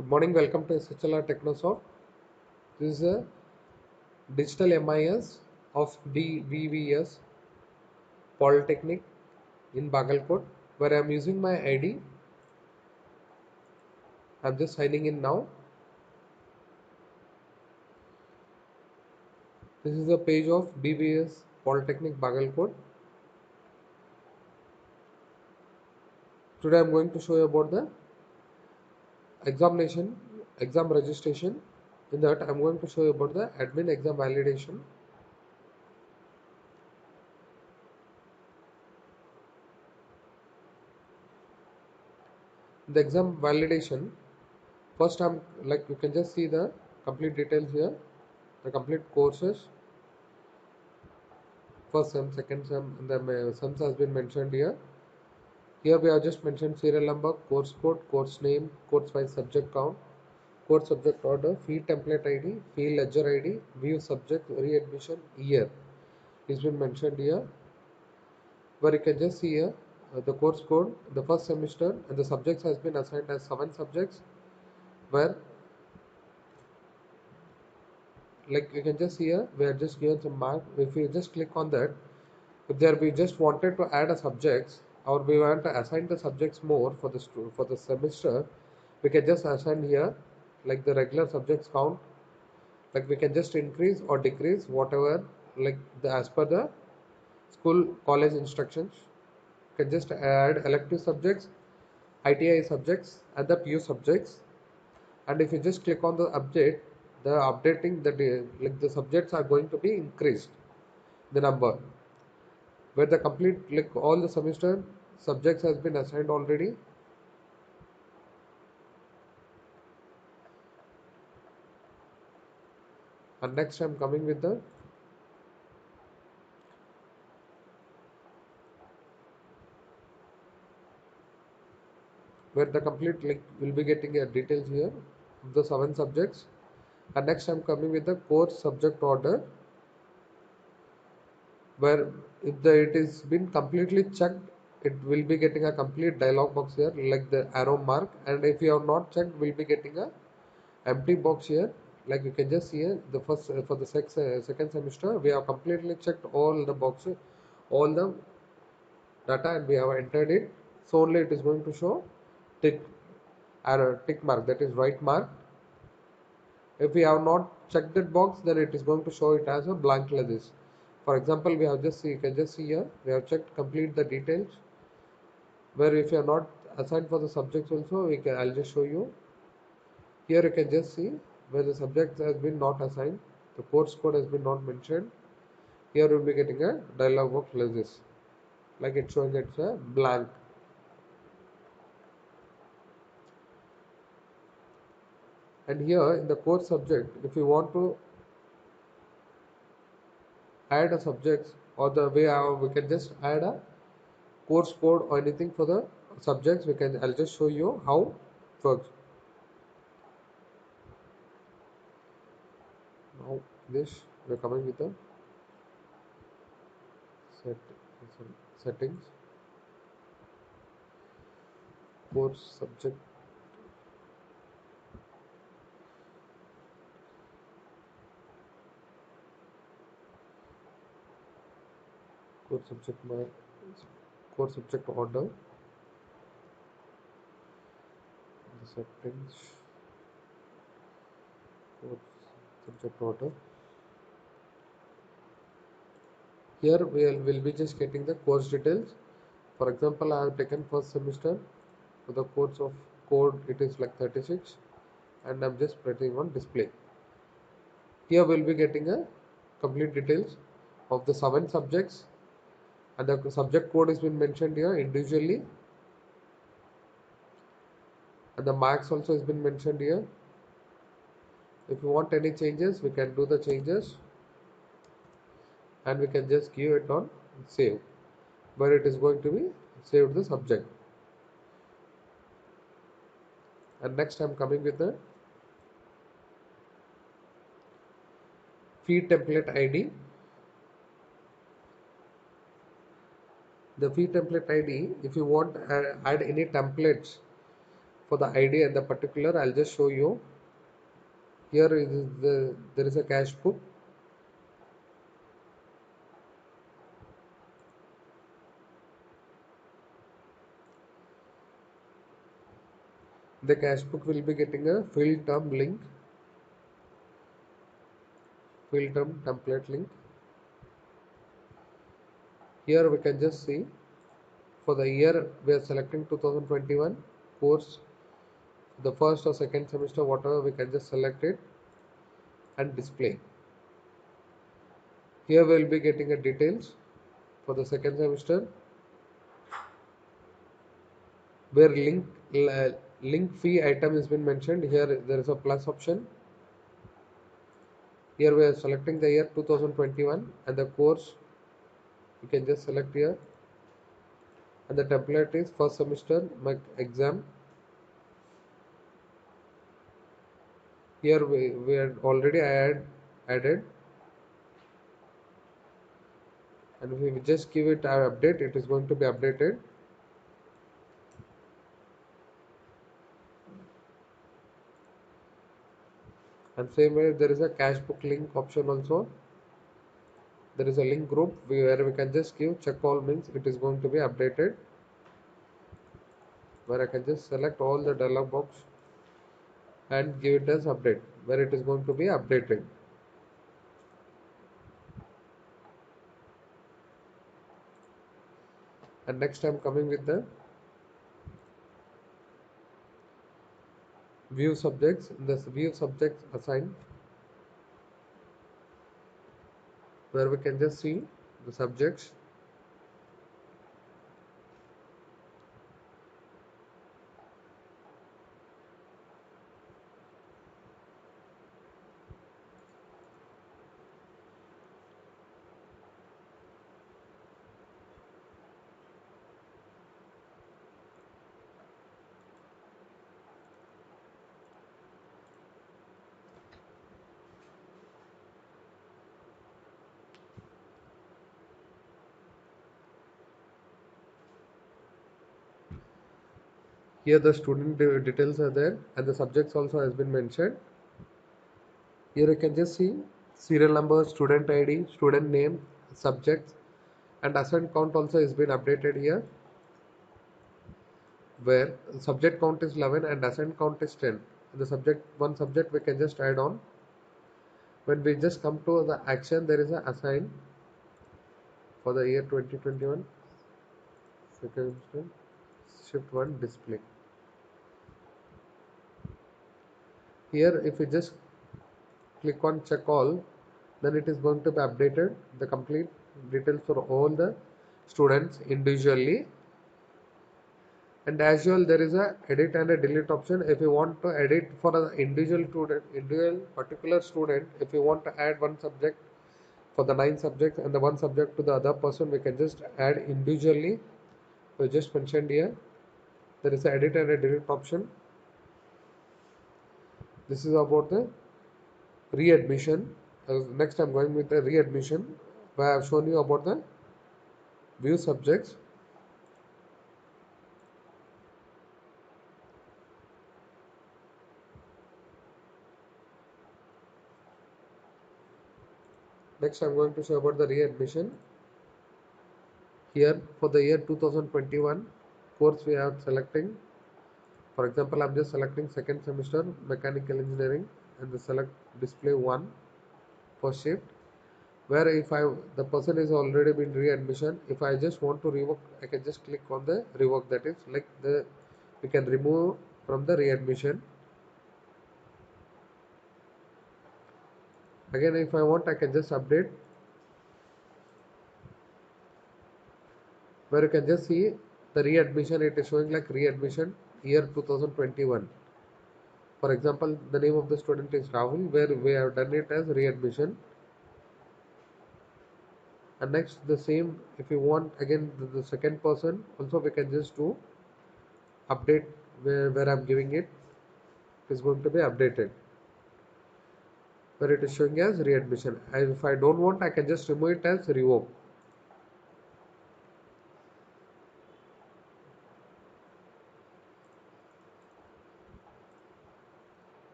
Good morning, welcome to SHLR Technosoft. This is a digital MIS of DVVS Polytechnic in Bagalkot, where I am using my ID. I am just signing in now. This is a page of DVVS Polytechnic Bagalkot. Today I am going to show you about the exam registration. In that I am going to show you about the admin exam validation. The exam validation, first I'm like you can just see the complete details here, the complete courses, first sem, second sem, and the sums has been mentioned here. Here we have just mentioned serial number, course code, course name, course wise subject count, course subject order, fee template ID, fee ledger ID, view subject, readmission, year is been mentioned here. Where you can just see here the course code, the first semester, and the subjects has been assigned as 7 subjects. Where like you can just see here we are just given some mark. If you just click on that, if there we just wanted to add a subjects or we want to assign the subjects more for the semester, we can just assign here like the regular subjects count, like we can just increase or decrease whatever like as per the school college instructions. You can just add elective subjects, ITI subjects and the PU subjects. And if you just click on the update, the updating like the subjects are going to be increased the number, where the complete like all the semester subjects has been assigned already. And next I'm coming with the where the complete like will be getting a details here of the 7 subjects. And next I'm coming with the course subject order, where if it is been completely checked, it will be getting a complete dialog box here like the arrow mark, and if you have not checked, we'll be getting a empty box here. Like you can just see here the first for the second semester we have completely checked all the boxes, all the data, and we have entered it, so only it is going to show tick arrow tick mark, that is right mark. If we have not checked that box, then it is going to show it as a blank like this. For example, we have just see, you can just see here we have checked complete the details, where if you are not assigned for the subjects also, I'll just show you. Here you can just see where the subject has been not assigned, the course code has been not mentioned. Here we will be getting a dialog box like this, like it's showing it's a blank. And here in the course subject, if you want to add a subject, or the way we can just add a course code or anything for the subjects, I'll just show you how it works. Now this we're coming with the settings, course subject, course subject my course subject order, the settings, course subject order. Here will be just getting the course details. For example, I have taken first semester, so the course of code it is like 36, and I'm just pressing on display. Here we'll be getting a complete details of the 7 subjects, and the subject code has been mentioned here individually, and the marks also has been mentioned here. If you want any changes, we can do the changes, and we can just give it on save, where it is going to be saved the subject. And next I'm coming with the fee template ID. The fee template ID, if you want add any templates for the ID and the particular, I'll just show you. Here is there is a cash book. The cash book will be getting a field term link, field term template link. Here we can just see for the year we are selecting 2021 course, the first or second semester, whatever, we can just select it and display. Here we will be getting a details for the second semester, where link fee item has been mentioned. Here there is a plus option. Here we are selecting the year 2021 and the course you can just select here, and the template is first semester exam. Here we had already added, and if we just give it our update, it is going to be updated. And same way there is a cash book link option also. There is a link group where we can just give check all, means it is going to be updated, where I can just select all the dialog box and give it as update, where it is going to be updated. And next I'm coming with the view subjects. This view subjects assigned, where we can just see the subjects. Here the student details are there, and the subjects also has been mentioned. Here you can just see serial number, student ID, student name, subjects, and assigned count also has been updated here, where subject count is 11 and assigned count is 10. The subject, one subject we can just add on. When we just come to the action, there is a assign for the year 2021 second shift 1 display. Here if we just click on check all, then it is going to be updated the complete details for all the students individually. And as well, there is a edit and a delete option. If you want to edit for an individual student, individual particular student, if you want to add one subject for the 9 subjects and the one subject to the other person, we can just add individually. So just mentioned here, there is a edit and a delete option. This is about the readmission. Next I'm going with the readmission, where I have shown you about the view subjects. Next I'm going to show about the readmission. Here for the year 2021 course we are selecting. For example, I'm just selecting second semester mechanical engineering and the select display 1 for shift, where if the person is already been readmission, if I just want to revoke, I can just click on the revoke, that is like we can remove from the readmission. Again, if I want, I can just update, where you can just see the readmission. It is showing like readmission year 2021. For example, the name of the student is Rahul, where we have done it as readmission. And next the same, if you want again the second person also, we can just do update, where I'm giving it is going to be updated, where it is showing as readmission. And if I don't want, I can just remove it as revoke.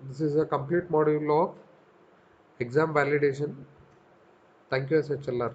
This is a complete module of exam validation. Thank you, SHLR.